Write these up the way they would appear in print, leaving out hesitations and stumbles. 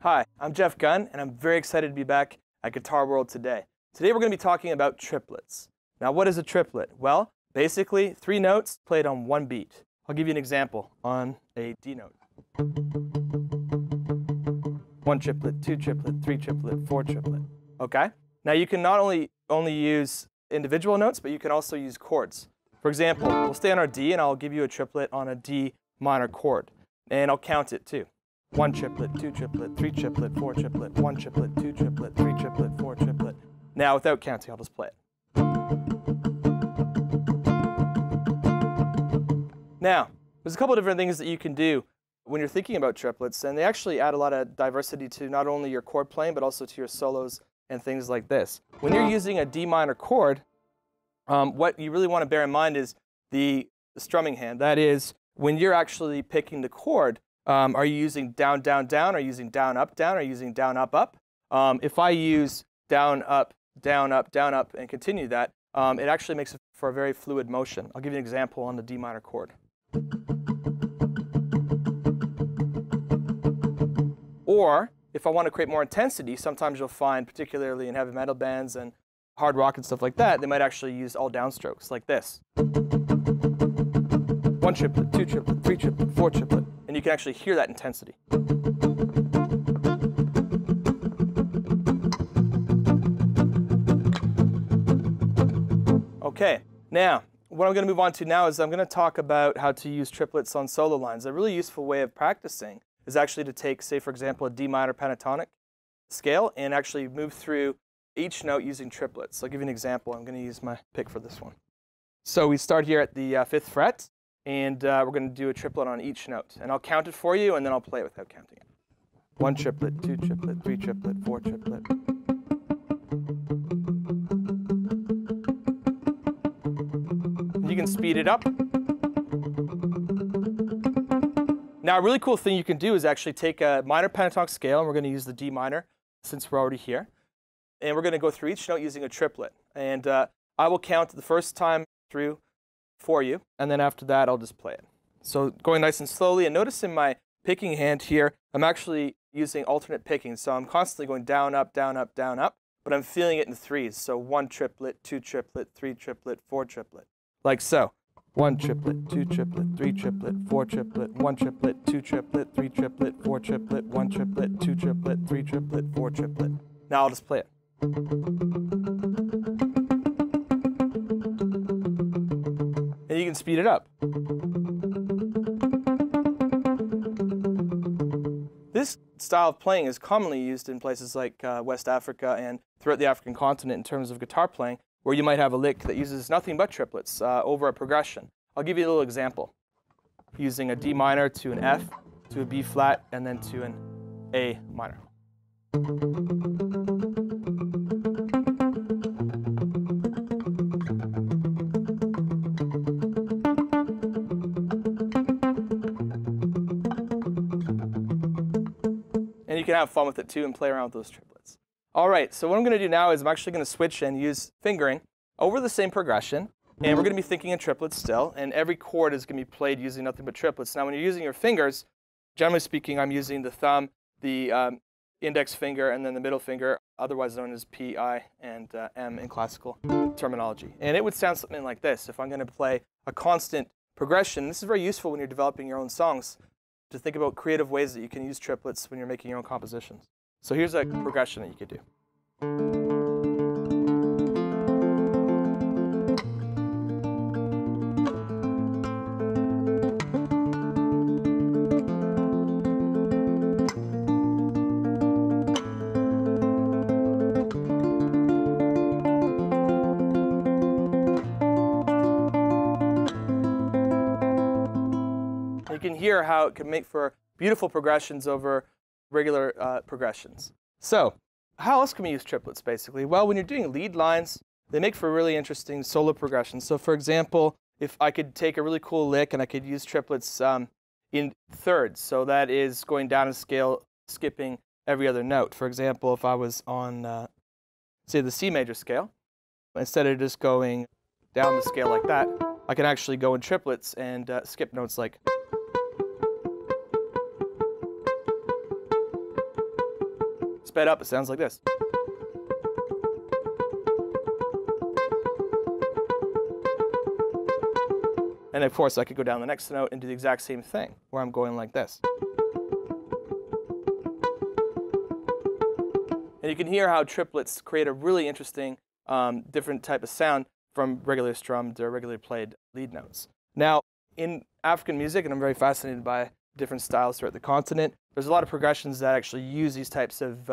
Hi, I'm Jeff Gunn, and I'm very excited to be back at Guitar World today. Today we're going to be talking about triplets. Now, what is a triplet? Well, basically 3 notes played on 1 beat. I'll give you an example on a D note. 1 triplet, 2 triplet, 3 triplet, 4 triplet. Okay? Now you can not only use individual notes, but you can also use chords. For example, we'll stay on our D, and I'll give you a triplet on a D minor chord. And I'll count it too. 1 triplet, 2 triplet, 3 triplet, 4 triplet, 1 triplet, 2 triplet, 3 triplet, 4 triplet. Now, without counting, I'll just play it. Now, there's a couple of different things that you can do when you're thinking about triplets, and they actually add a lot of diversity to not only your chord playing, but also to your solos and things like this. When you're using a D minor chord, what you really want to bear in mind is the strumming hand. That is, when you're actually picking the chord, are you using down, down, down? Are you using down, up, down? Are you using down, up, up? If I use down, up, down, up, down, up, and continue that, it actually makes it for a very fluid motion. I'll give you an example on the D minor chord. Or, if I want to create more intensity, sometimes you'll find, particularly in heavy metal bands and hard rock and stuff like that, they might actually use all downstrokes, like this. 1 triplet, 2 triplet, 3 triplet, 4 triplet. And you can actually hear that intensity. Okay, now, what I'm going to move on to now is I'm going to talk about how to use triplets on solo lines. A really useful way of practicing is actually to take, say, for example, a D minor pentatonic scale and actually move through each note using triplets. So I'll give you an example. I'm going to use my pick for this one. So we start here at the 5th fret, and we're going to do a triplet on each note. And I'll count it for you, and then I'll play it without counting it. 1 triplet, 2 triplet, 3 triplet, 4 triplet. You can speed it up. Now, a really cool thing you can do is actually take a minor pentatonic scale, and we're going to use the D minor since we're already here. And we're going to go through each note using a triplet. And I will count the first time through for you, and then after that, I'll just play it. So going nice and slowly, and notice in my picking hand here, I'm actually using alternate picking. So I'm constantly going down, up, down, up, down, up, but I'm feeling it in threes. So 1 triplet, 2 triplet, 3 triplet, 4 triplet, like so. 1 triplet, 2 triplet, 3 triplet, 4 triplet, 1 triplet, 2 triplet, 3 triplet, 4 triplet, 1 triplet, 2 triplet, 3 triplet, 4 triplet. Now I'll just play it. And you can speed it up. This style of playing is commonly used in places like West Africa and throughout the African continent in terms of guitar playing, where you might have a lick that uses nothing but triplets over a progression. I'll give you a little example. Using a D minor to an F, to a B flat, and then to an A minor. And you can have fun with it too and play around with those triplets. All right, so what I'm going to do now is I'm actually going to switch and use fingering over the same progression. And we're going to be thinking in triplets still. And every chord is going to be played using nothing but triplets. Now, when you're using your fingers, generally speaking, I'm using the thumb, the index finger, and then the middle finger, otherwise known as P, I, and M in classical terminology. And it would sound something like this. If I'm going to play a constant progression, this is very useful when you're developing your own songs, to think about creative ways that you can use triplets when you're making your own compositions. So here's a progression that you could do. You can hear how it can make for beautiful progressions over regular progressions. So, how else can we use triplets, basically? Well, when you're doing lead lines, they make for really interesting solo progressions. So, for example, if I could take a really cool lick and I could use triplets in thirds, so that is going down a scale, skipping every other note. For example, if I was on, say, the C major scale, instead of just going down the scale like that, I can actually go in triplets and skip notes like. sped up, it sounds like this. And of course, I could go down the next note and do the exact same thing, where I'm going like this. And you can hear how triplets create a really interesting, different type of sound from regular strummed or regularly played lead notes. Now, in African music, and I'm very fascinated by different styles throughout the continent, there's a lot of progressions that actually use these types of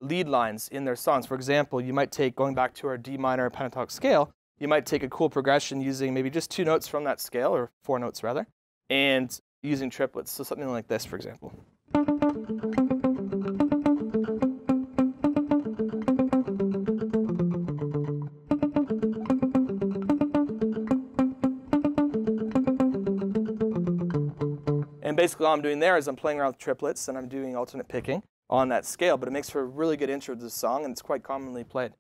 lead lines in their songs. For example, you might take, going back to our D minor pentatonic scale, you might take a cool progression using maybe just 2 notes from that scale, or 4 notes rather, and using triplets. So something like this, for example. And basically all I'm doing there is I'm playing around with triplets and I'm doing alternate picking on that scale, but it makes for a really good intro to the song and it's quite commonly played.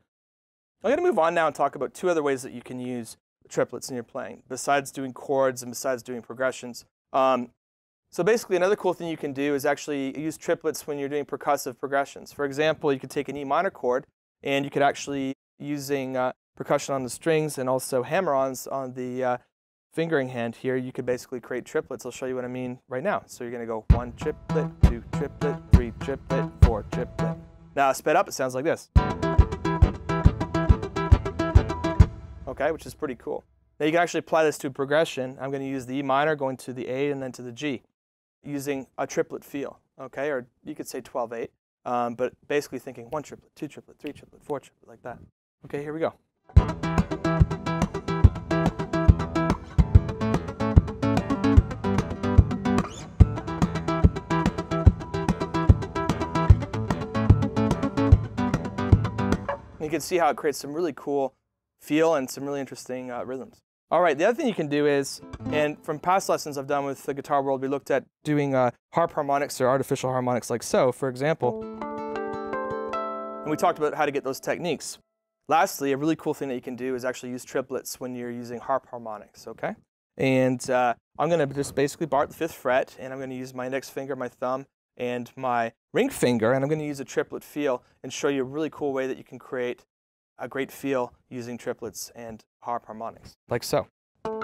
I'm going to move on now and talk about 2 other ways that you can use triplets in your playing, besides doing chords and besides doing progressions. So basically another cool thing you can do is actually use triplets when you're doing percussive progressions. For example, you could take an E minor chord and you could actually, using percussion on the strings and also hammer-ons on the fingering hand here, you could basically create triplets. I'll show you what I mean right now. So you're going to go 1 triplet, 2 triplet, 3 triplet, 4 triplet. Now sped up, it sounds like this. Okay, which is pretty cool. Now you can actually apply this to a progression. I'm going to use the E minor, going to the A and then to the G, using a triplet feel. Okay, or you could say 12/8, but basically thinking 1 triplet, 2 triplet, 3 triplet, 4 triplet, like that. Okay, here we go. You can see how it creates some really cool feel and some really interesting rhythms. All right, the other thing you can do is, and from past lessons I've done with the guitar world, we looked at doing harp harmonics or artificial harmonics like so, for example. And we talked about how to get those techniques. Lastly, a really cool thing that you can do is actually use triplets when you're using harp harmonics, okay? And I'm going to just basically bar at the 5th fret, and I'm going to use my index finger, my thumb, and my ring finger, and I'm going to use a triplet feel and show you a really cool way that you can create a great feel using triplets and harp harmonics, like so. And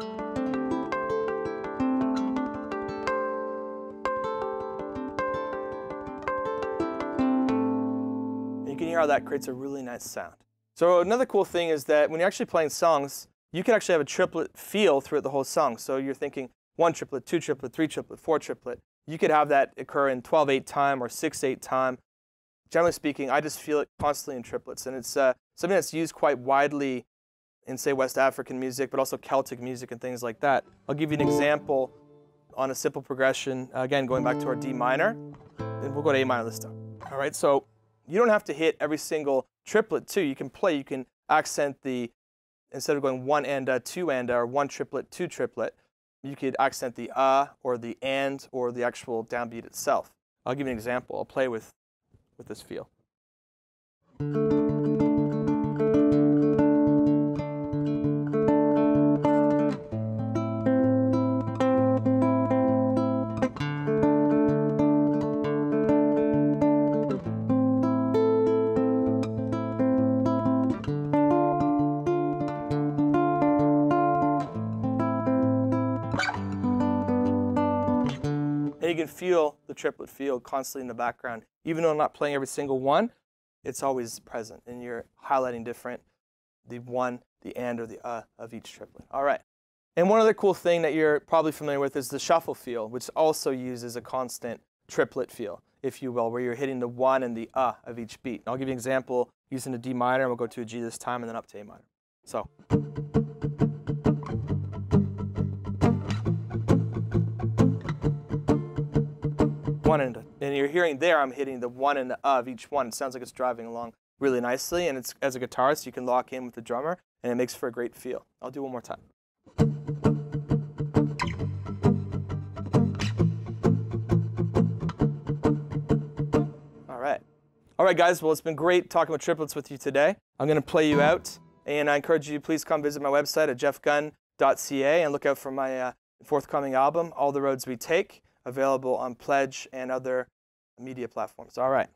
you can hear how that creates a really nice sound. So another cool thing is that when you're actually playing songs, you can actually have a triplet feel throughout the whole song. So you're thinking 1 triplet, 2 triplet, 3 triplet, 4 triplet. You could have that occur in 12/8 time or 6/8 time. Generally speaking, I just feel it constantly in triplets, and it's something that's used quite widely in, say, West African music, but also Celtic music and things like that. I'll give you an example on a simple progression, again, going back to our D minor, and we'll go to A minor this time. All right, so you don't have to hit every single triplet, too. You can play, you can accent the, instead of going 1 and 2 and or 1 triplet, 2 triplet, you could accent the or the and or the actual downbeat itself. I'll give you an example. I'll play with this feel. And you can feel the triplet feel constantly in the background. Even though I'm not playing every single one, it's always present, and you're highlighting different, the 1, the and, or the of each triplet. All right. And one other cool thing that you're probably familiar with is the shuffle feel, which also uses a constant triplet feel, if you will, where you're hitting the 1 and the of each beat. And I'll give you an example using a D minor, and we'll go to a G this time, and then up to A minor. So. And you're hearing there, I'm hitting the 1 and the of each one. It sounds like it's driving along really nicely, and it's, as a guitarist, you can lock in with the drummer, and it makes for a great feel. I'll do one more time. All right, guys, well, it's been great talking about triplets with you today. I'm going to play you out, and I encourage you to please come visit my website at jeffgunn.ca and look out for my forthcoming album, All the Roads We Take, available on Pledge and other media platforms. All right.